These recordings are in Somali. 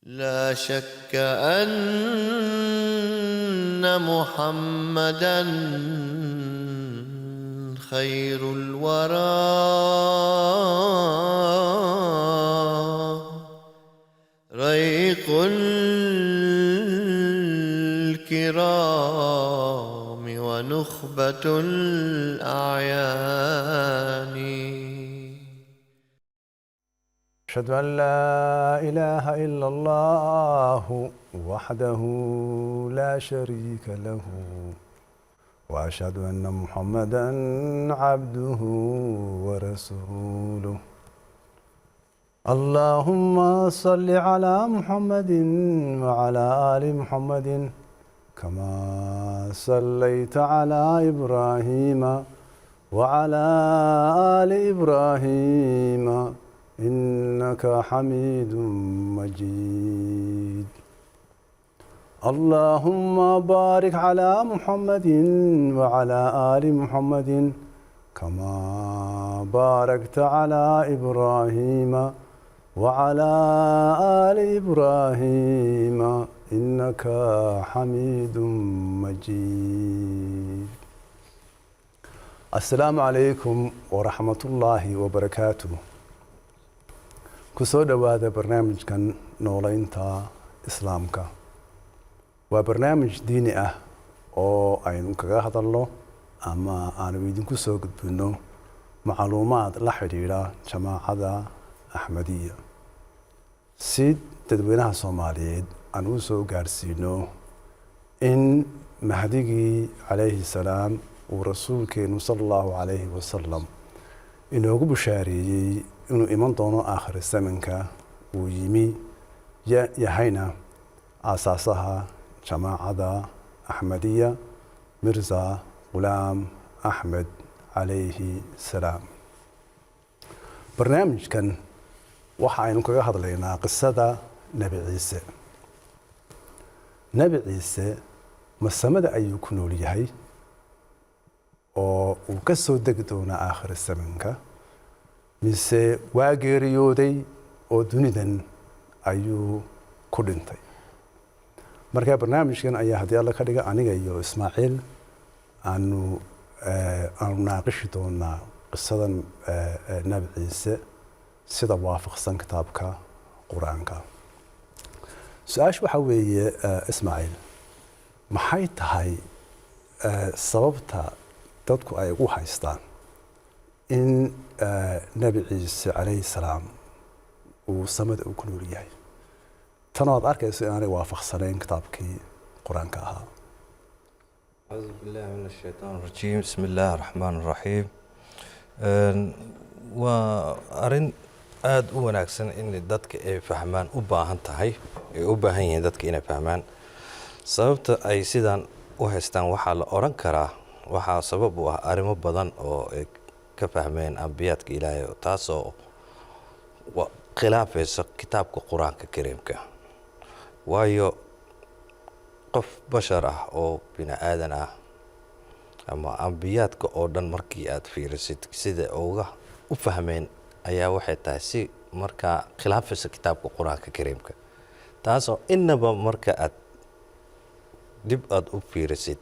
لا شك أن محمدًا خير الورى ريق الكرام ونخبة الأعيان. أشهد أن لا إله إلا الله وحده لا شريك له وأشهد أن محمدًا عبده ورسوله. اللهم صل على محمد وعلى آل محمد كما صليت على إبراهيم وعلى آل إبراهيم إنك حميد مجيد. اللهم بارك على محمد وعلى آل محمد كما باركت على إبراهيم وعلى آل إبراهيم إنك حميد مجيد. السلام عليكم ورحمة الله وبركاته. kusoo dhowaada barnaamijkan noolaynta islaamka. waa barnaamij diini ah oo aynu kaga hadalno ama aanu idinku soo gudbino macluumaad la xidhiidha jamaacada Axmadiya si dadweynaha Soomaaliyeed aan u soo gaarsiino in mahdigii calayhi salaam uu rasuulkeenu sallallahu alayhi wasallam inoogu bushaareeyey inuu iman doono aakhir zamanka uu yimi yahayna aasaasaha jamaacada Axmadiya Mirza Ghulam Ahmed calayhi salaam. barnaamijkan waxa aynu kaga hadlaynaa qisada Nabi Ciise. Nabi Ciise masamada ayuu ku nool yahay oo uu ka soo degi doona aakhir zamanka mise waa geeriyooday oo dunidan ayuu ku dhintay. marka barnaamijkan ayaa haddii alla ka dhiga aniga iyo Ismaaciil aanu naaqishi doonaa qisadan Nabi Ciise sida waafaqsan kitaabka Quraanka. su-aashu waxa weeye Ismaaciil, maxay tahay sababta dadku ay ugu haystaan in Nabi Ciise calayhi salaam uu samada ku nool yahay tanaad arkayso inaanay waafaqsanayn kitaabkii Quraanka ahaa? أعوذ بالله من الشيطان الرجيم بسم الله الرحمن الرحيم. وأرن aad u wanaagsan in dadka ay fahmaan u baahan tahay ay u baahan yihiin dadka inay fahmaan sababta ay sidan u haystaan. waxaa la oran karaa waxaa sabab u ah arrimo badan oo ay ka fahmeen ambiyadka Ilaahay taasoo khilaafaysa kitaabka Quraanka Kariimka. waayo qof bashar ah oo bini aadan ah ama ambiyadka oo dhan markii aad fiirisid sida uga u fahmeen ayaa waxay tahay si markaa khilaafaysa kitaabka Quraanka Kariimka, taasoo inaba marka aad dib aad u fiirisid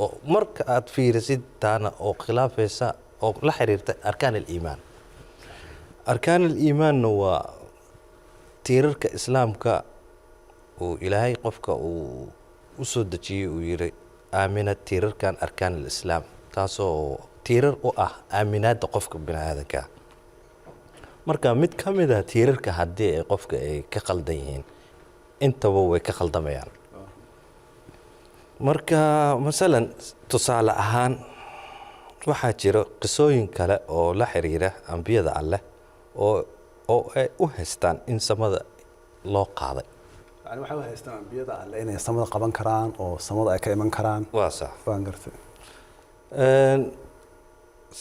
oo marka aad fiirisid taana oo khilaafaysa oo la xiriirta arkaan al-iimaan. arkaan al-iimaanna waa tiirarka islaamka oo Ilaahay qofka uu u soo dejiyey uu yiri aamina tiirarkan arkaan al-islaam, taasoo tiirar u ah aaminaadda qofka bini aadanka. marka mid ka mid ah tiirarka haddii ay qofka ay ka qaldan yihiin intaba way ka qaldamayaan. marka masalan tusaale ahaan waxaa jira qisooyin kale oo la xiriira ambiyada Alle oo ay u haystaan in samada loo qaaday. yani waxay u haystaan ambiyada Alle inay samada qaban karaan oo samada ay ka iman karaan. waa sax. waan gartay.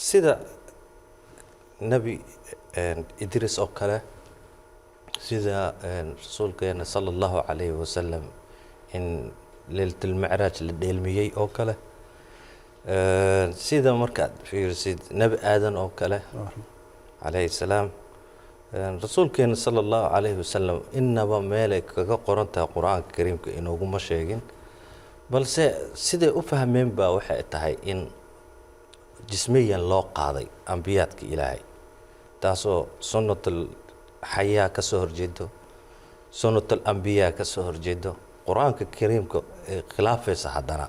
sida Nabi Idris oo kale, sida rasuulkeena sallallahu alayhi wasallam in leeltul micraaj la dheelmiyey oo kale, sida markaad fiirisid Nabi Aadan oo kale alayhi salaam rasuulkeena sala allahu calayhi wasalam innaba meelay kaga qoran tahay qur-aanka kariimka inooguma sheegin, balse siday u fahmeen baa waxay tahay in jismiyan loo qaaday ambiyaadka ilaahay, taasoo sunnatul xayaa ka soo horjeedo, sunnatul ambiyaa ka soo horjeedo, qur-aanka kariimka ee khilaafaysa haddana.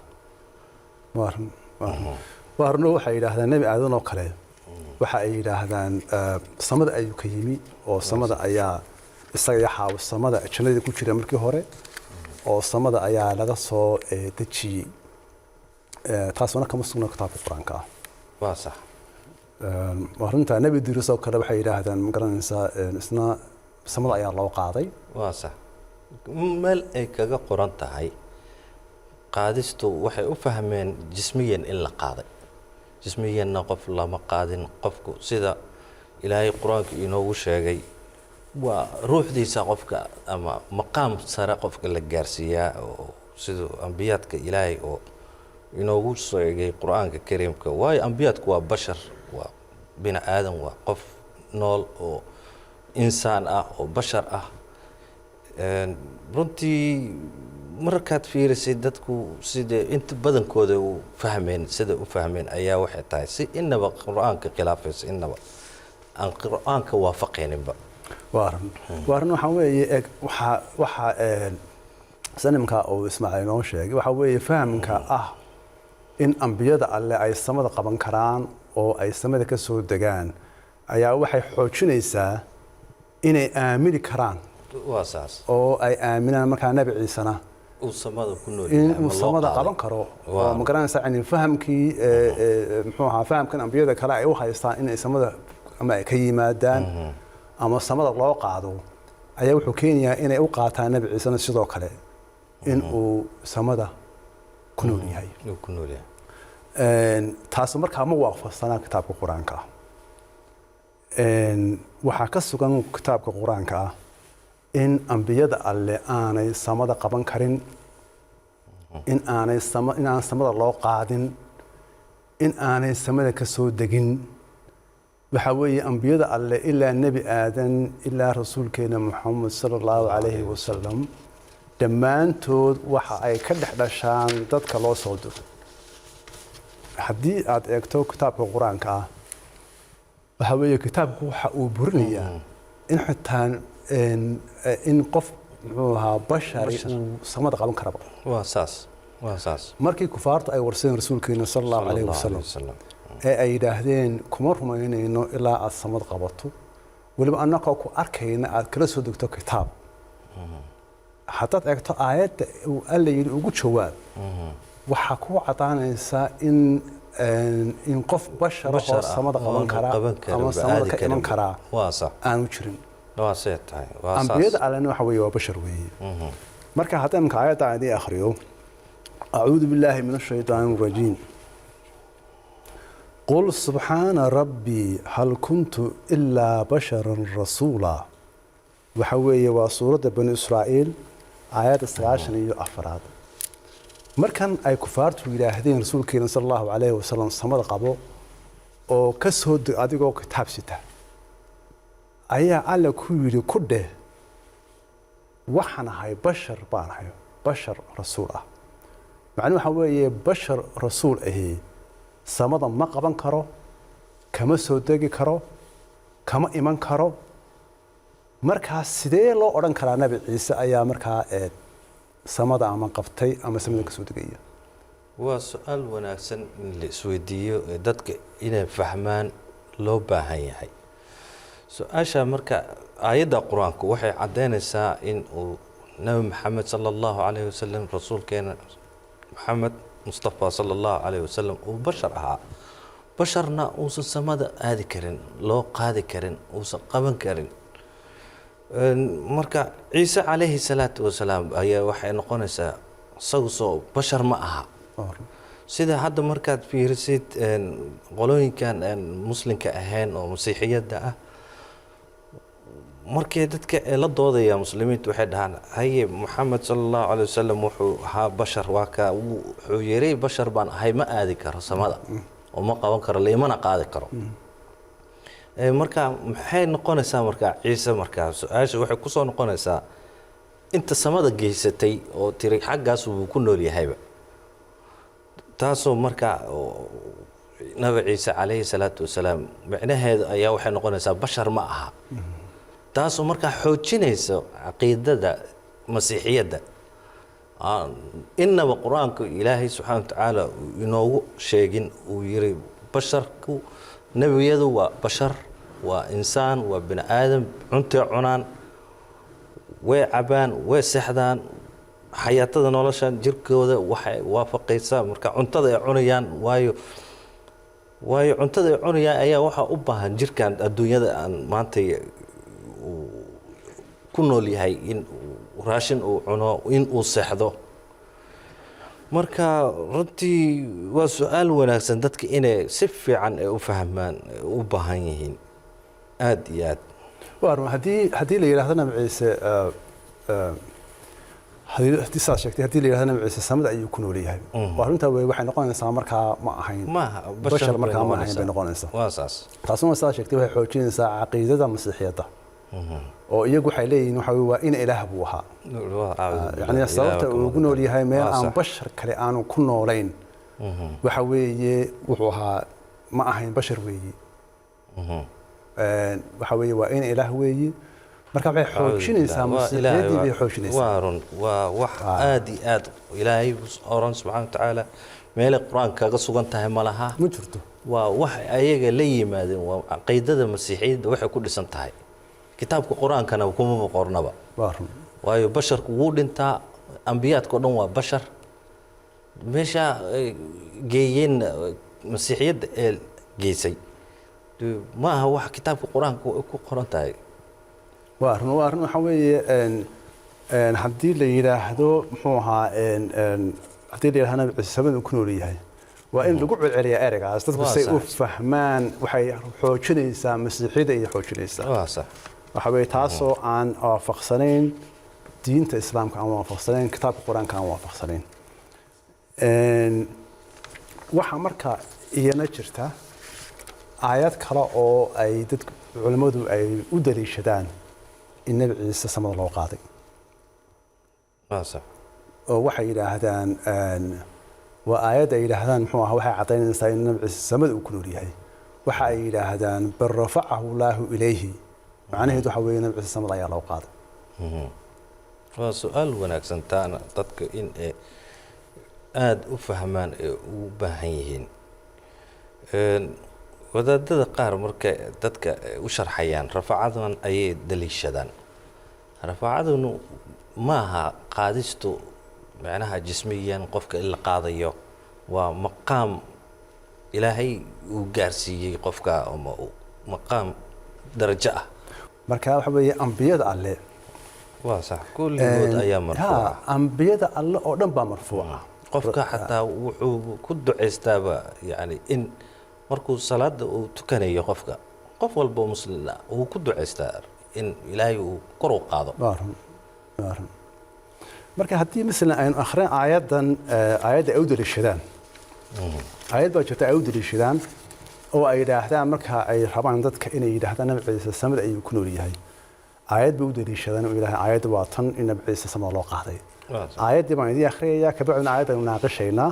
waarno waxay yidhaahdaan nebi aadan oo kale waxa ay yidhaahdaan samada ayuu ka yimi oo samada ayaa isaga yaxaawo samada jannada ku jira markii hore oo samada ayaa laga soo dejiyey, taasuna kama sugna kitaabka qur-aanka ah. waa sax. runta nebi diris oo kale waxay yidhaahdaan ma garanaysaa isna samada ayaa loo qaaday. waa sax. meel ay kaga qoran tahay qaadistu waxay u fahmeen jismiyan in la qaaday, jismiyanna qof lama qaadin. qofku sida ilaahay qur-aanka inoogu sheegay waa ruuxdiisa qofka ama maqaam sare qofka la gaarsiiyaa, oo siduu ambiyaadka ilaahay oo inoogu sheegay qur-aanka kariimka. waayo ambiyaadku waa bashar, waa bini aadan, waa qof nool oo insaan ah oo bashar ah. runtii markaad fiirisay dadku sida inta badankooda u fahmeen, sida u fahmeen ayaa waxay tahay si inaba qur-aanka khilaafaysa, inaba aan qur-aanka waafaqayninba. waaran waxaa weeye waxaa sanimka uu Ismaaciil inoo sheegay waxaa weeye fahamka ah in ambiyada alle ay samada qaban karaan oo ay samada ka soo degaan ayaa waxay xoojinaysaa inay aamini karaan. waa saas. oo ay aaminaan markaa nabi ciisana uu samada ku nool in uu samada qaban karo. oo ma garanaysaa in fahamkii muxuu ahaa fahamkan ambiyada kale ay u haystaan in samada ama ay ka yimaadaan ama samada loo qaado ayaa wuxuu keenayaa inay u qaataan nabi ciisana sidoo kale in uu samada ku nool yahay. taas markaa ma waafaqsanaa kitaabka qur-aanka ah. waxaa ka sugan kitaabka qur-aanka ah in ambiyada alle aanay samada qaban karin, in aan samada loo qaadin, in aanay samada ka soo degin. waxaa weeye ambiyada alle ilaa nebi aadan ilaa rasuulkeena Muxamed sallallahu calayhi wasallam dhammaantood waxa ay ka dhex dhashaan dadka loo soo diro. haddii aad eegto kitaabka qur-aanka ah waxaa weeye kitaabku waxa uu burinayaa in xitaa in qof muxuu ahaa bashari uu samada qaban karaba. waa saas. waa saas. markii kufaarta ay warsadeen rasuulkeena sallallahu calayhi wasallam ee ay yidhaahdeen kuma rumaynayno ilaa aad samad qabato, weliba annagoo ku arkayna aad kala soo degto kitaab. haddaad eegto aayadda uu alla yidhi ugu jawaab waxaa ku cadaanaysaa in qof bashar oo samada qaban karaa ama samada ka iman karaa aanu jirin. ambiyada allena waxa weeye waa bashar weeye. marka haddaan imka aayadda aan idin akhriyo acuudu billaahi min ashaytaani arajiim qul subxaana rabbii hal kuntu ilaa basharan rasuula. waxa weeye waa suuradda bani israa'iil aayadda 94. markan ay kufaartu yidhaahdeen rasuulkeena sala allahu calayhi wasalam samada qabo oo ka soo deg adigoo kitaab sita, ayaa alla ku yidhi ku dheh waxaan ahay bashar baan ahay, bashar rasuul ah. macnuhu waxa weeye bashar rasuul ahi samada ma qaban karo, kama soo degi karo, kama iman karo. markaa sidee loo odhan karaa nabi ciise ayaa markaa samada ama qabtay ama samada ka soo degaya? waa su-aal wanaagsan in la isweydiiyo ee dadka inay fahmaan loo baahan yahay. su-aasha marka aayadda qur-aanku waxay caddaynaysaa in uu nabi maxamed sala allahu calayhi wasalam rasuulkeena maxamed mustafa sala allahu calayhi wasalam uu bashar ahaa, basharna uusan samada aadi karin, loo qaadi karin, uusan qaban karin. marka ciise calayhi salaatu wasalaam ayaa waxay noqonaysaa isagu soo bashar ma aha. sida hadda markaad fiirisid qolooyinkan muslimka ahayn oo masiixiyadda ah, markii dadka la doodaya muslimiintu waxay dhahaan haye maxamed sallallahu calayhi wasallam wuxuu ahaa bashar, waa ka wuxuu yiri bashar baan ahay, ma aadi karo samada oo ma qaban karo, leemana qaadi karo. marka maxay noqonaysaa marka ciise markaa su-aasha waxay ku soo noqonaysaa inta samada geysatay oo tiri xaggaas uu ku nool yahayba taasoo marka nabi ciise calayhi salaatu wasalaam macnaheedu ayaa waxay noqonaysaa bashar ma aha taasoo markaa xoojinaysa caqiidada masiixiyadda inaba qur-aanka ilaahay subxaana wa tacaala inoogu sheegin uu yiri basharku nebiyadu waa bashar waa insaan waa bini aadam cuntay cunaan way cabaan way seexdaan xayaatada nolosha jirkooda waxay waafaqaysaa marka cuntada ay cunayaan waayo cuntada ay cunayaan ayaa waxaa u baahan jirkan adduunyada aan maanta ku nool yahay in raashin uu cuno in uu seexdo marka runtii waa su-aal wanaagsan dadka inay si fiican ay u fahmaan u baahan yihiin aad iyo aad waa haddii la yidhaahdo nabi ciise haddii saad sheegtay haddii la yidhahdo nabi ciise samada ayuu ku nool yahay waa runtaa wey waxay noqonaysaa markaa ma ahayn bashar markaa ma ahayn bay noqonaysaa waa saas taasuna saad sheegtay waxay xoojinaysaa caqiidada masiixiyadda oo iyagu waxay leeyihiin waxa waa in ilaah buu ahaa yani sababta uu ugu nool yahay meel aan bashar kale aanu ku noolayn waxa weeye wuxuu ahaa ma ahayn bashar weeye waxa weeye waa in ilaah weeye marka waxay xoojinaysaa masiixiyadii bay xoojinaysaa waa run waa wax aad iyo aad ilaahay oran subxaana wa tacaala meelay qur-aanka kaga sugan tahay ma laha ma jirto waa wax ayaga la yimaadeen waa caqiidada masiixiyadda waxay ku dhisan tahay kitaabka qur-aankana kuma qornaba waayo basharku wuu dhintaa ambiyaadkao dhan waa bashar meesha geeyeen masiixiyadda ee geysay ma aha wax kitaabka qur-aanka ku qoran tahay waa run waxa weeye haddii la yidhaahdo muxuu ahaa haddii la yidhahdo nabi ciise samada ku nool yahay waa in lagu celceliyaa ereygaas dadku say u fahmaan waxay xoojinaysaa masiixiyadda iyo xoojinaysaa waxa weeye taasoo aan waafaqsanayn diinta islaamka aan waafaqsanayn kitaabka qur-aanka aan waafaqsanayn waxaa marka iyana jirta aayad kale oo ay dadku culimmadu ay u daliishadaan in nabi ciise samada loo qaaday oo waxay yidhaahdaan waa aayad ay yidhaahdaan muxuu ahaa waxay caddaynaysaa in nabi ciise samada uu ku nool yahay waxa ay yidhaahdaan bal rafacahu llaahu ilayhi macnaheedu waxa weeye nabi ciise samada ayaa loo qaaday waa su-aal wanaagsan taana dadka in ay aada u fahmaan ee ugu baahan yihiin wadaadada qaar marka dadka u sharxayaan rafacadan ayay daliishadaan rafacadunu ma aha qaadistu macnaha jismiyan qofka in la qaadayo waa maqaam ilaahay uu gaarsiiyey qofka ama maqaam darajo ah marka waxa weeye ambiyada alle waa sax kulligood ayaa marfuuca ambiyada alle oo dhan baa marfuuca qofka xataa wuxuu ku duceystaaba yani in markuu salaada uu tukanayo qofka qof walba oo muslim ah uu ku duceystaa in ilaahay uu kor u qaado marka haddii masalan aynu akhreen aayaddan aayadda ay u daliishadaan aayad baa jirta ay u daliishadaan oo ay yidhaahdaan marka ay rabaan dadka inay yidhaahdaan nabi ciise samada ayuu ku nool yahay aayad bay u daliishadaan oo yidhahdaan aayadda waa tan in nabi ciise samada loo qaaday aayaddii baan idiin akhriyayaa kabacdina aayad aynu naaqishaynaa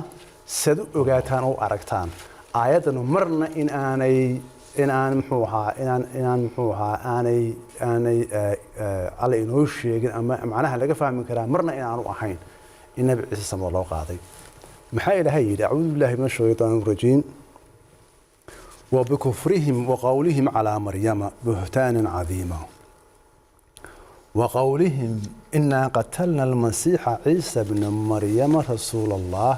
sad u ogaataan oo aragtaan aayaddanu marna inaan muxuu ahaa aanay alle inoo sheegin ama macnaha laga fahmi karaa marna inaanu ahayn in nabi ciise samada loo qaaday maxaa ilaahay yidhi acuudu billahi min ashaytaani rajiim وبكفرهم وقولهم على مريم بهتانا عظيما وقولهم إنا قتلنا المسيح عيسى بن مريم رسول الله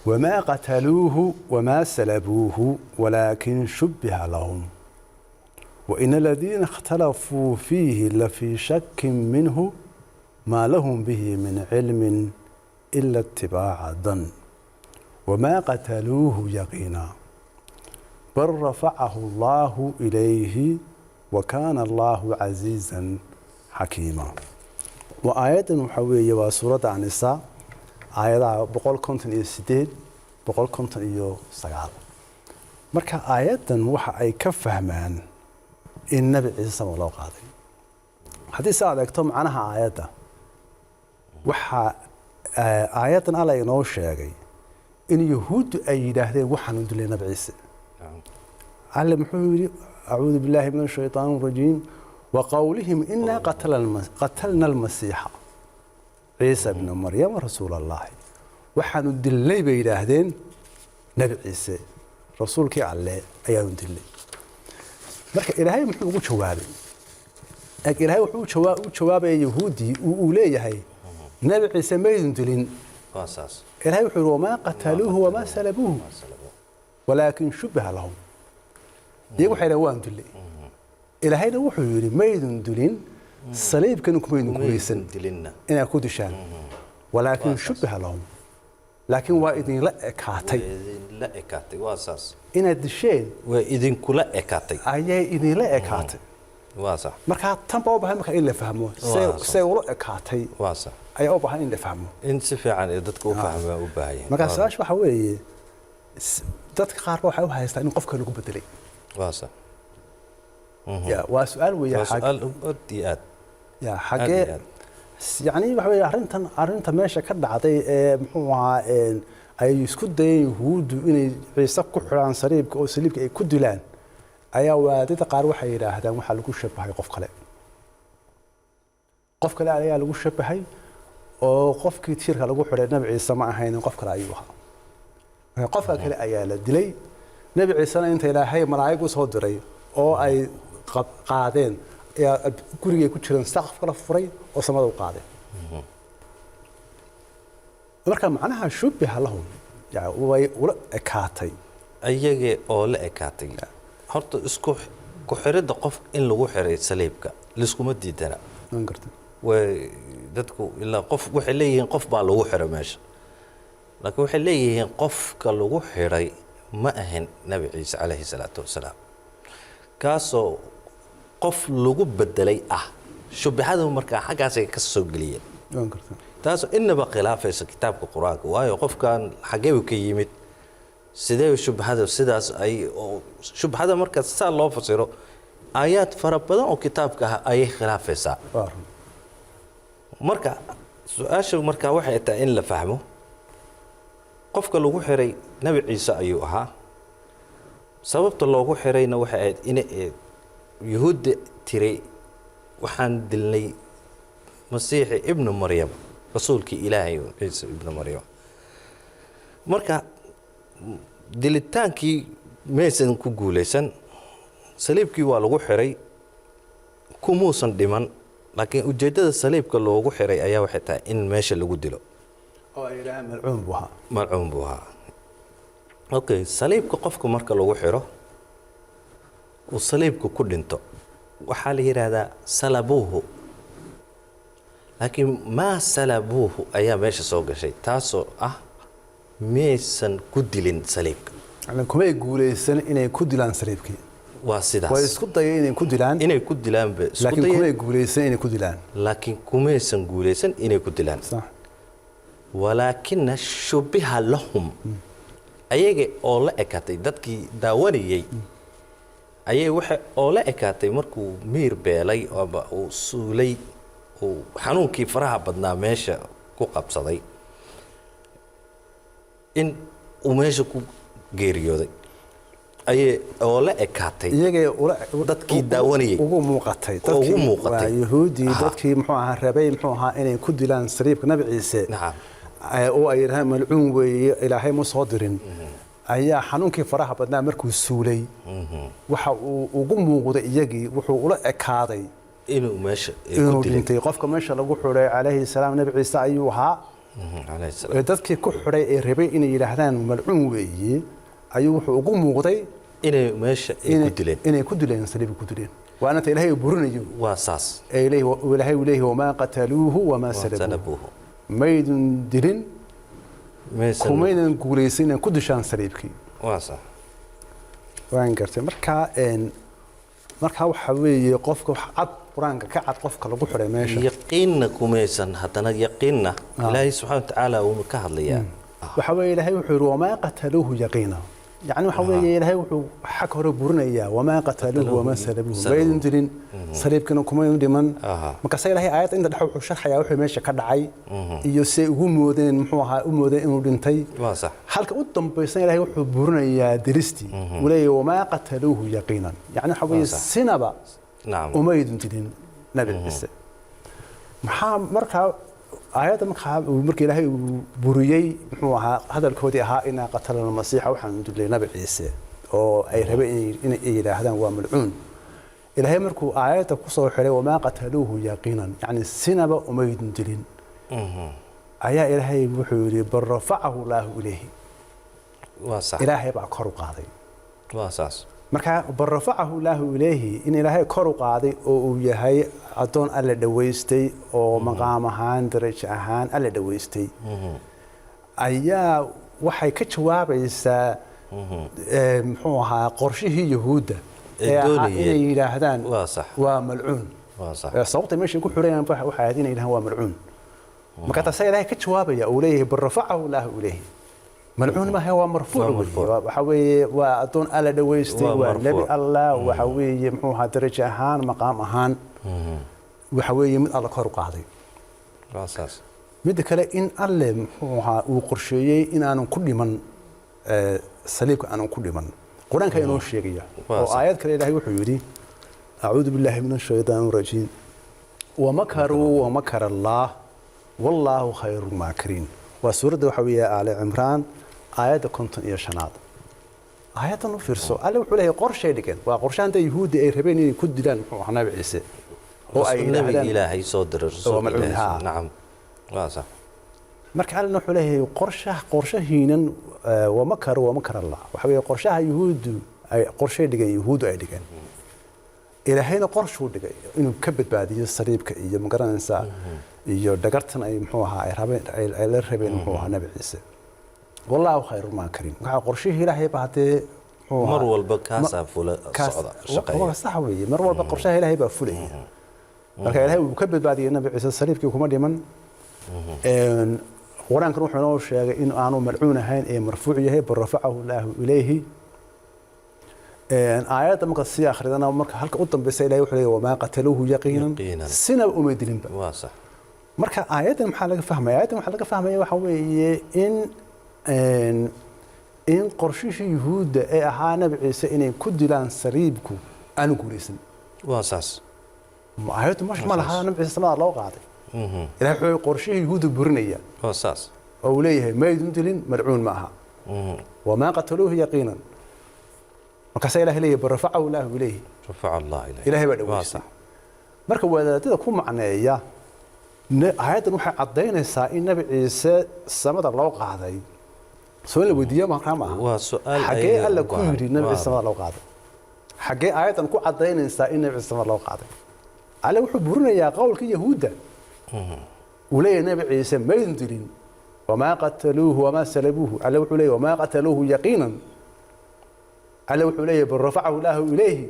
وما قتلوه وما سلبوه ولكن شبه لهم وإن الذين اختلفوا فيه لفي شك منه ما لهم به من علم إلا اتباع الظن وما قتلوه يقينا بل رفعه الله إليه وكان الله عزيزا حكيما وآيات محوية وسورة النساء آيات بقول كنتن إيه سديد بقول كنتن إيه سجال marka aayaddan waxa ay ka fahmaan in nabi ciise sama loo qaaday haddii si aad eegto macnaha aayadda waxa aayaddan alla inoo sheegay in yahuuddu ay yidhaahdeen waxaanu dilay nabi ciise alle muxuu yidhi acuudu billaahi min ashaytaani arajiim وقولهم إنا قتلنا المسيح عيسى ابن مريم رسول الله وحن الدلي بيلاهدين نبي عيسى رسولك عليه أيام الدلي مركا إلهي محبوب شوابي إلهي محبوب شوابي يهودي وأوليه هاي نبي عيسى ما يدلين قصص إلهي محبوب وما قتلوه وما سلبوه ولكن شبه لهم يقول حيوان دلي إلهينا وحو يري ما يدن دلين صليب كانوا كمين كويسن إن أكود شان ولكن شبه لهم لكن وإذن لا إكاتي لا إكاتي واساس إن الدشين وإذن كلا إكاتي أيه إذن لا إكاتي واسع مركا تنبأ بهم مركا إلا فهموا سيورو إكاتي واسع أي أو بهم إلا فهموا إن سفي عن إدتك وفهمه وباهي مركا سواش وحوي دتك قاربوا وحوي هيستعين قفك لو بدلي واسع يا وسؤال ويا حاجة سؤال أديات يا حاجة يعني وحوي أرنتا ماشى كذا عطي محوها أي يسكت يهود إن عيسى كحران صليب أو صليب كدلان أي وادي قارو حيرة هذا محل شبه هاي قف كلا عليها لو شبه هاي أو قف كتير كلا حرة نبي عيسى مع هاي قف كلا أيوها قف كلا أيها الدلي نبي عيسى أنت إلى هاي ملاعق وصدري أو أي قاعدين يا كوريا كتير سقف كلا فري أو سماه قاعدين marka macnaha shubbiha lahum yaa way ula ekaatay ayaga oo la ekaatay horta isku ku xirida qof in lagu xiray saliibka liskuma diidana aan gartay way dadku ilaa qof waxay leeyihiin qof baa lagu xiray meesha laakiin waxay leeyihiin qofka lagu xiray ma ahan nabi ciise calayhi salaatu wasalaam kaasoo qof lagu bedelay shubbihadu marka xagaas ay ka soo galiyeen aan gartay taas inaba khilaafaysa kitaabka quraanka waayo qofkan xagee uu ka yimid sidee shubhada sidaas ay shubhada marka saa loo fasiro aayaad fara badan oo kitaabka ay khilaafaysa marka su'aasha marka waxay tahay in la fahmo qofka lagu xiray nabi ciise ayuu ahaa sababta loogu xirayna waxay ahayd in yahuud tiray waxaan dilnay masiixi ibn maryam rasuulkii ilaahay ciise ibn maryam marka dilitaankii meesan ku guuleysan saliibkii waa lagu xiray kumuusan dhiman laakiin ujeedada saliibka loogu xiray ayaa waxay tahay in meesha lagu dilo oo ilaahay malcuun buu ahaa okay saliibka qofka marka lagu xiro uu saliibka ku dhinto waxaa la yiraahdaa salabuhu laakiin ma salabuhu ayaa meesha soo gashay taasoo meesan ku dilin saliibka yani kuma guuleysan inay ku dilaan saliibkii waa sidaas way isku dayeen inay ku dilaan laakiin kuma guuleysan inay ku dilaan laakiin kumaysan guuleysan inay ku dilaan sax walaakin shubbiha lahum ayaga oo la ekaatay dadkii daawanayay ayay waxa oo la ekaatay markuu miir beelay oo uu suulay oo xanuunkii faraha badnaa meesha ku qabsaday in uu meesha ku geeriyooday ayay oo la ekaatay iyaga dadkii daawanayay ugu muuqatay yahuudi dadkii muxuu ahaa rabay muxuu ahaa inay ku dilaan sariibka nabi ciise oo ay yiraahdaan malcuun weeye ilaahay ma soo dirin ayaa xanuunkii faraha badnaa markuu suulay waxa uu ugu muuqday iyagii wuxuu ula ekaaday inuu meesha ku dilay qofka meesha lagu xiray calayhi salaam nabi ciise ayuu ahaa calayhi salaam dadkii ku xiray ee rabay inay yiraahdaan malcuun weeye ayuu wuxuu ugu muuqday inay meesha inay ku dileen saliib ku dileen waana ilaahay burinayo waa saas ilaahay wama qataluuhu wama salabuuhu maydun dilin kumaynan guuleysan inay ku dishaan saliibkii waa sax waan gartay marka waxa weeye qofka wax cad quraanka ka cad qofka lagu xiray meesha yaqiinna kumaysan hadana yaqiinna ilaahay subhanahu wa ta'ala uu ka hadlayaa waxa weeye ilaahay wuxuu yiri wama qataluuhu yaqiina يعني waxa weeye ilaahay wuxuu xaq hore burinaya wama qataluhu wama salabuhu baydin dirin saliibkana kuma dhiman marka say ilaahay aayad inta dhaxo wuxuu sharxaya wuxuu meesha ka dhacay iyo say ugu moodeen muxuu ahaa u moodeen inuu dhintay waa sax halka u dambaysan ilaahay wuxuu burinayaa diristii waleeyahay wama qataluhu yaqiinan yani waxa weeye sinaba naam uma dirin nabi ciise maxaa marka aayada markii ilaahay buriyay muxuu ahaa hadalkoodii ahaa inaa qatalana masiixa waxaan dilay nabi ciise oo ay rabeen inay yiraahdaan waa malcuun ilaahay markuu aayada ku soo xiray wama qataluhu yaqiinan yani sinaba uma dilin ayaa ilaahay wuxuu yiri barrafacahu allah ilayhi waa sax ilaahay baa kor u qaaday waa sax marka barrafacahu allah ilayhi in ilaahay kor u qaaday oo uu yahay adoon alla dhaweystay oo maqaam ahaan darajo ahaan alla dhaweystay ayaa waxay ka jawaabaysaa muxuu ahaa qorshihii yahuudda inay yidhaahdaan waa malcuun sababta meesha ku xurayaan waxay ahayd inay yidhahdaan waa malcuun marka taasa ilaahay ka jawaabaya uu leeyahay barrafacahu allah ilayhi malcuun ma هو مرفوع وحوي وأدون على دويستي والنبي الله وحوي محوها درجة هان مقام هان وحوي من الله كارو قاضي أساس مد كلا إن الله محوها وقرشية إن أنا كل من سليك أنا كل من قرآن كانوا شيئا وآيات كلا الله وحيودي أعوذ بالله من الشيطان الرجيم ومكروا ومكر الله والله خير الماكرين وسورة وحوية آل عمران آيات كنتن إيا شناد آيات نفرسو ألا وحوله قرشة لكن وقرشان دا يهود أي ربيني كد لان وحنا بعيسى النبي إلهي صدر الرسول إلهي نعم واضح مرك على نحوله قرشة هينا ومكر الله وحوية قرشها يهود أي قرشة لكن يهود أي لكن إلهينا قرشو لكن إنه كبت بعد يصريب كإيا مقرن إنسان iyo dhagartan ay muxuu ahaa ay la rabeen muxuu ahaa nabi ciise wallahu khayru ma karim waxa qorshihii ilaahay baatee mar walba kaasa fula socda shaqeeya sax weeye mar walba qorshaha ilaahay baa fulaya marka ilaahay uu ka badbaadiyay nabi ciise sariifkii kuma dhiman quraankan wuxuu noo sheegay in aanu malcuun ahayn ee marfuuc yahay barrafacahu allah ilayhi aayada marka si akhridana marka halka u dambeysay ilaahay wuxuu leeyahay wama qataluhu yaqiinan sina uma dilinba waa sax marka aayadan maxaa laga fahmaya waxa weeye in qorshihii yuhuudda ee ahaa nabi ciise inay ku dilaan sariibku aanu guulaysan waa saas aayadu ma laha nabi ciise samada loo qaaday ilaahay wuxuu qorshihii yuhuudda burinaya waa saas oo uu leeyahay ma idin dilin malcuun ma aha wama qataluuhu yaqiinan markaasa ilaahay leeyahay barrafacahu allah ilayhi rafaca allah ilayhi ilaahay baa dhaweystay marka wadaadada ku macneeya aayaddan waxay caddaynaysaa in nabi ciise samada loo qaaday soo la weydiiyo markaa maaha waa su'aal xagee alla ku yidhi nabi ciise samada loo qaaday xagee aayaddan ku caddaynaysaa in nabi ciise samada loo qaaday alle wuxuu burinayaa qowlka yahuudda uu leeyahay nabi ciise maydin dilin wamaa qataluuhu wamaa salabuuhu alle wuxuu leeyahay wamaa qataluuhu yaqiinan alle wuxuu leeyahay bal rafacahu illaahu ilayhi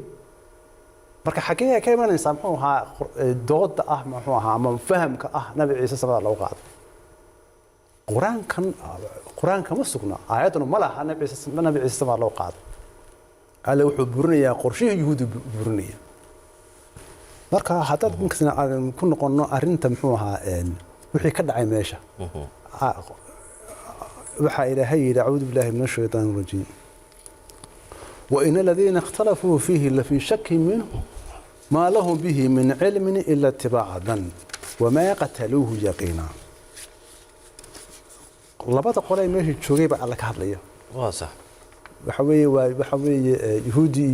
marka xagee ka imanaysaa muxuu ahaa dooda ah muxuu ahaa ama fahamka ah nabi ciise samada loo qaaday quraanka ma sugna aayaduna ma laha nabi ciise samada loo qaaday alle wuxuu burinayaa qorshihii yuhuudda burinaya marka haddaad inkasna aan ku noqono arrinta muxuu ahaa wixii ka dhacay meesha waxaa ilaahay yidhi acuudu billaahi min ashaytaan arajiim وإن الذين اختلفوا فيه لفي شك منه ما لهم به من علم إلا اتباع الظن وما قتلوه يقينا لبعض قولي ماشي تشوغي بقى لك هذليا واضح وحوي يهودي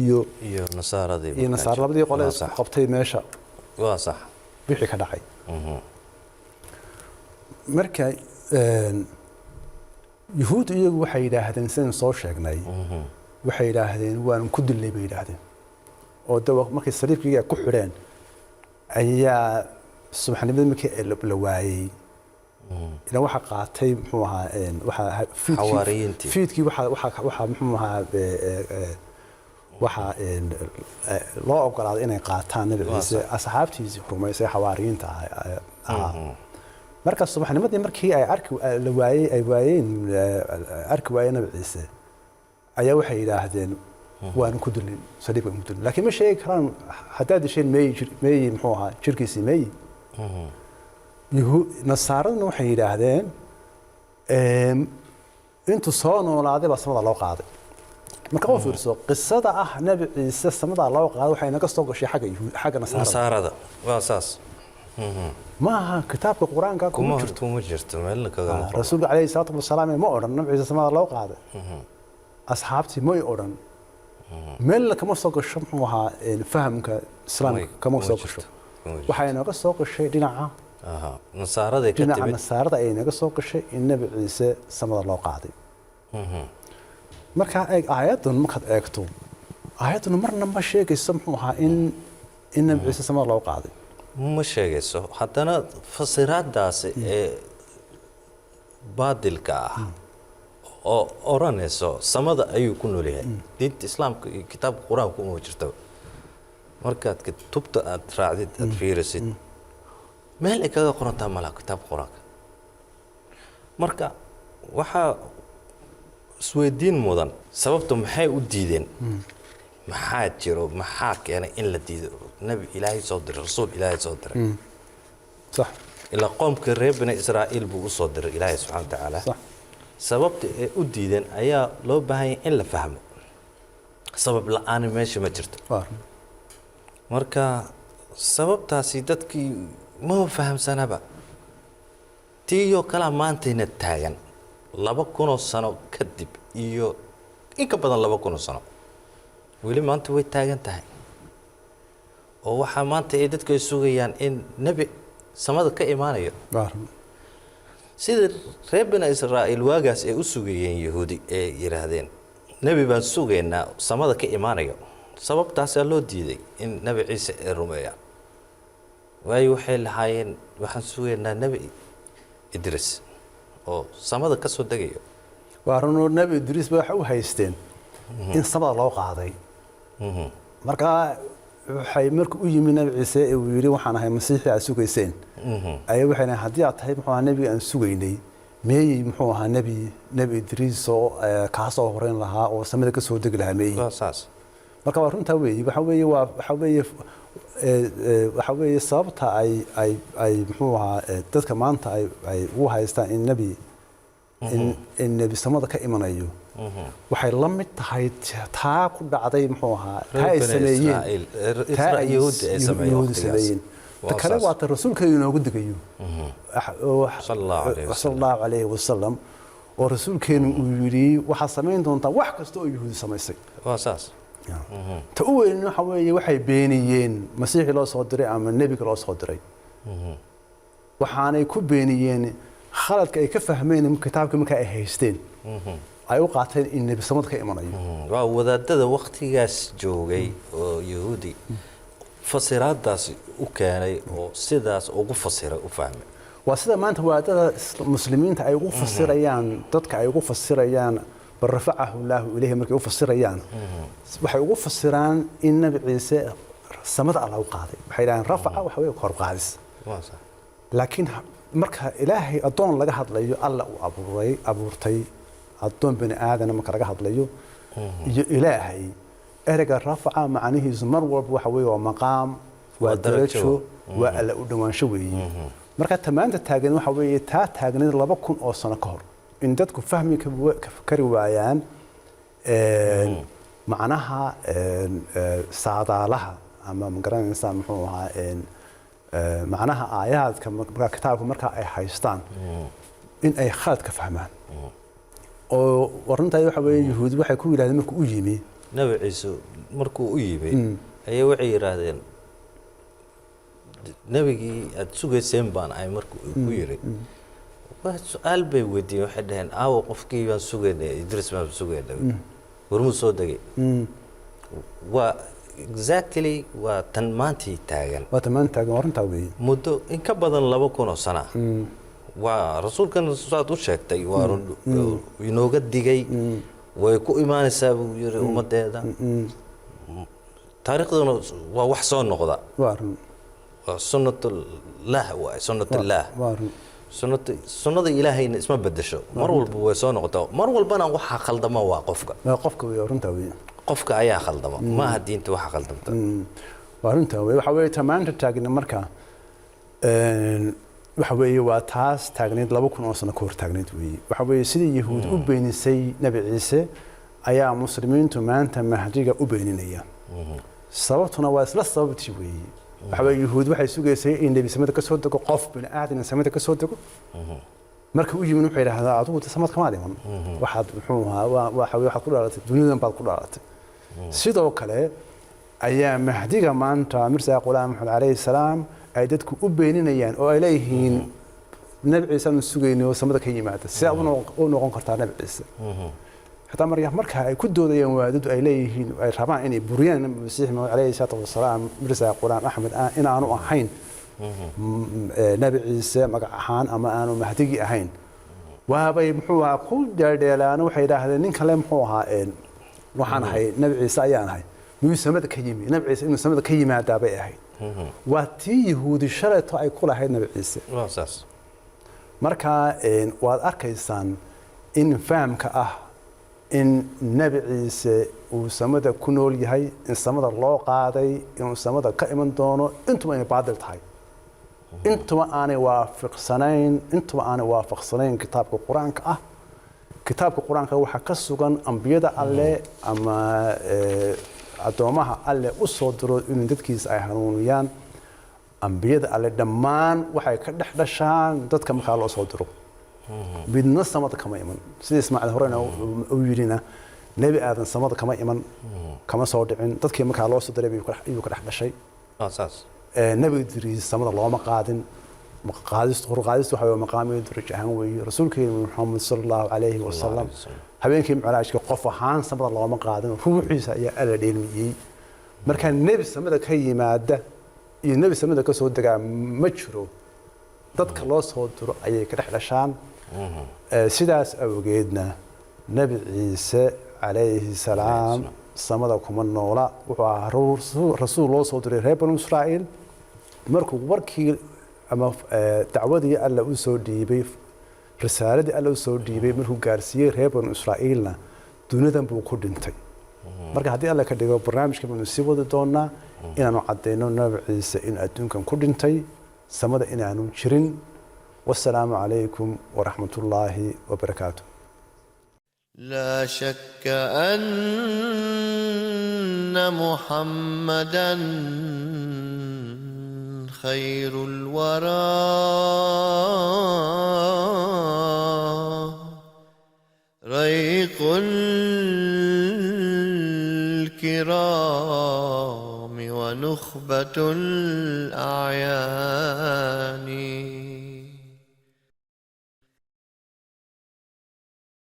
iyo nasaaradii iyo nasaar labadii qole qabtay meesha waa sax wixii ka dhacay marka yahuud iyagu waxay yiraahdeen sidaan soo sheegnay waxay yiraahdeen waan ku dilay bay yiraahdeen oo dawa markay sariifkiga ku xireen ayaa subaxnimada markii la waayay ila waxa qaatay muxuu ahaa waxa fiidkii waxa muxuu ahaa waxa loo ogolaaday inay qaataan nabi ciise asxaabtiisii rumaysay xawaariyiinta marka subaxnimadii markii ay arki la waayay ay waayeen arki waayeen nabi ciise ayaa waxay yidhaahdeen waanu ku dilin saliibka ku dilin laakiin ma sheegi karaan haddaad disheen meeyi muxuu ahaa jirkiisii meeyi nasaaraduna waxay yidhaahdeen intuu soo noolaaday baa samada loo qaaday marka oo fiirso qisada ah nabi ciise samada loo qaaday waxay naga soo gashay xagga nasaarada waa saas ma aha kitaabka quraanka kuma jirto meel kaga maqan rasuulka calayhi salaatu wasalaam ma oran nabi ciise samada loo qaaday asxaabtii ma oran meel kama soo gasho muxuu ahaa fahamka islaamka kama soo gasho waxay naga soo gashay dhinaca nasaarada ka timid nasaarada ay naga soo gashay in nabi ciise samada loo qaaday marka aayaddan markaad eegto aayaddan marna ma sheegayso muxuu ahaa in nabi ciise samada loo qaaday ma sheegayso haddana fasiraadaasi ee baadilka ah oo oranayso samada ayuu ku nool yahay diinta islaamka iyo kitaabka quraanka uma jirto markaad kutubta aad raacdid aad fiirisid meel ay kaga qorantaa malaha kitaabka quraanka marka waxaa isweydiin mudan sababta maxay u diideen maxaa jiro maxaa keenay in la diido nabi ilaahay soo diray rasuul ilaahay soo diray صح ilaa qoomka reer bani israa'iil buu u soo diray ilaahay subxaanahu wa tacaala صح sababta ay u diideen ayaa loo baahan yahay in la fahmo sabab la'aan meesha ma jirto marka sababtaasi dadkii ma fahamsanaba tiyo kala maantayna taagan 2,000 sano kadib iyo in ka badan 2,000 sano weli maanta way taagan tahay oo waxa maanta ay dadku sugayaan in nabi samada ka imaanayo sida reer bani israa'iil waagaas ay u sugayeen yahuudi ee yiraahdeen nabi baan sugaynaa samada ka imaanayo sababtaas loo diiday in nabi ciise ee rumeeya way waxay lahaayeen waxaan sugaynaa nabi idris oo samada ka soo dagayo waarno nabi idris waxa uu haysteen in samada loo qaaday marka waxay markuu u yimid nabi ciise ee uu yiri waxaan ahay masiixi aad sugayseen ay waxayna hadii aad tahay muxuu nabi aan sugaynay meey muxuu ahaa nabi idris oo ka soo horeyn lahaa oo samada ka soo dagi lahaa meey saas marka waa runta waxa weeye sababta ay muxuu ahaa dadka maanta ay u haystaan in nabi samada ka imanayo waxay la mid tahay taa ku dhacday muxuu ahaa taa ay sameeyeen kale waa ta rasuulka inoogu digayo sallallahu alayhi wasallam oo rasuulkeenu uu yiri waxa sameyn doontaa wax kasta oo yahuudi sameysay waa saas ta u weyn waxa weeye waxay beeniyeen masiixi loo soo diray ama nabiga loo soo diray waxaanay ku beeniyeen khaladka ay ka fahmeen kitaabka marka ay haysteen ay u qaateen in nabi samad ka imanayo waa wadaadada waqtigaas joogay oo yahuudi fasiraadaas u keenay oo sidaas ugu fasiray u fahmay waa sida maanta wadaadada muslimiinta ay ugu fasirayaan dadka ay ugu fasirayaan barafa'ahu allah ilayhi markay u fasirayaan waxay ugu fasiraan in nabi ciise samada Allah u qaaday waxay yiraahdeen rafa'a waxa weeye kor qaadis laakiin marka ilaahay adoon laga hadlayo Allah uu abuurtay adoon bani aadam marka laga hadlayo iyo ilaahay erga rafa'a macnihiisu mar walba waxa weeye waa maqaam waa darajo waa alla u dhawaansho weeye marka tamaanta taagan waxa weeye taa taagneed 2,000 oo sano ka hor in dadku fahmi ka kari waayaan macnaha saadaalaha ama magaranaysa muxuu ahaa macnaha aayaadka marka kitaabka marka ay haystaan in ay khalad ka fahmaan oo warinta waxa weeye yahuudi waxay ku yiraahdeen markuu u yimi nabi ciise markuu u yimi ayay waxay yiraahdeen nabigii aad sugayseen baan ay markuu ku yiri su'aal bay weydiiyeen waxay dhaheen aawo qofkii baan sugaynay idris baan sugaynay warmu soo dagay waa exactly waa tan maantii taagan warinta weeye muddo in ka badan 2,000 sano waa rasuulkan saad u sheegtay waa inooga digay way ku imaanaysaa buu yiri ummadeeda taariikhduna waa wax soo noqda waa sunnatullah sunnada ilaahayna isma bedesho mar walba way soo noqotaa mar walbana waxa khaldama waa qofka qofka way runta weey qofka ayaa khaldama ma aha diinta waxa khaldamta waa runta weey waxa weey tamaanta taagna marka waxa weey waa taas taagneed 2000 oo sano ka hor taagneed weey waxa weey sidii yahuud u beenisay nabi ciise ayaa muslimiintu maanta mahdiga u beeninaya sababtuna waa isla sababtii weey waxa weey yahuud waxay sugaysay in nabi samada ka soo dago qof bin aadin samada ka soo dago marka uu yimid wuxuu yiraahdaa adigu samad kama dhiman waxaad muxuu ahaa waxa weey waxaad ku dhaalatay dunidan baad ku dhaalatay sidoo kale ayaa mahdiga maanta mirsa qulaam maxamed alayhi salaam ay dadku u beeninayaan oo ay leeyihiin nabi ciise aan sugayno samada ka yimaada si uu noqon kartaa nabi ciise hataa marka ay ku doodayaan waadadu ay leeyihiin ay rabaan inay buriyaan masiix maxamed alayhi salaam mirsa qulaam axmed in aanu ahayn nabi ciise magac ahaan ama aanu mahdigi ahayn waabay muxuu ahaa ku dheeldheelaan waxay yiraahdeen nin kale muxuu ahaa waxaan ahay nabi ciise ayaan ahay miyuu samada ka yimi nabi ciise inuu samada ka yimaada bay ahayd waa tii yahuudi shareeto ay ku lahayd nabi ciise marka waad arkaysaan in fahamka ah in nabi ciise uu samada ku nool yahay in samada loo qaaday inuu samada ka iman doono intuba ay baadil tahay intuba aanay waafaqsanayn kitaabka quraanka ah kitaabka quraanka waxa ka sugan ambiyada alle ama adoomaha alle u soo diro in dadkiisa ay hanuuniyaan ambiyada alle dhammaan waxay ka dhashaan dadka marka loo soo diro midna samada kama iman sida Ismaaciil horena uu yirina nabi aadan samada kama iman kama soo dhicin dadkii marka loo soo diray ayuu ka dhashay asaas nabi Idriis samada looma qaadin maqaadis waxa weeye maqaamid darajo ahaan weeye rasuulkeena Muhammad sallallahu alayhi wa sallam habeenkii macraajka qof ahaan samada looma qaadin ruuxiisa ayaa ala dheelmiyay marka nabi samada ka yimaada iyo nabi samada ka soo dagaa ma jiro dadka loo soo diro ayay ka dhashaan sidaas awgeedna nabi ciise alayhi salaam samada kuma noola wuxuu ahaa rasuul loo soo diray reer banu Israa'iil markuu warkii ama dacwadii alla u soo dhiibay risaaladii alla u soo dhiibay markuu gaarsiiyay reer banu Israa'iilna dunidan buu ku dhintay marka haddii alla ka dhigo barnaamijka banu sii wadi doonaa inaanu cadeyno nabi ciise in adduunkan ku dhintay samada inaanu jirin والسلام عليكم ورحمة الله وبركاته. لا شك أن محمدًا خير الورى ريق الكرام ونخبة الأعيان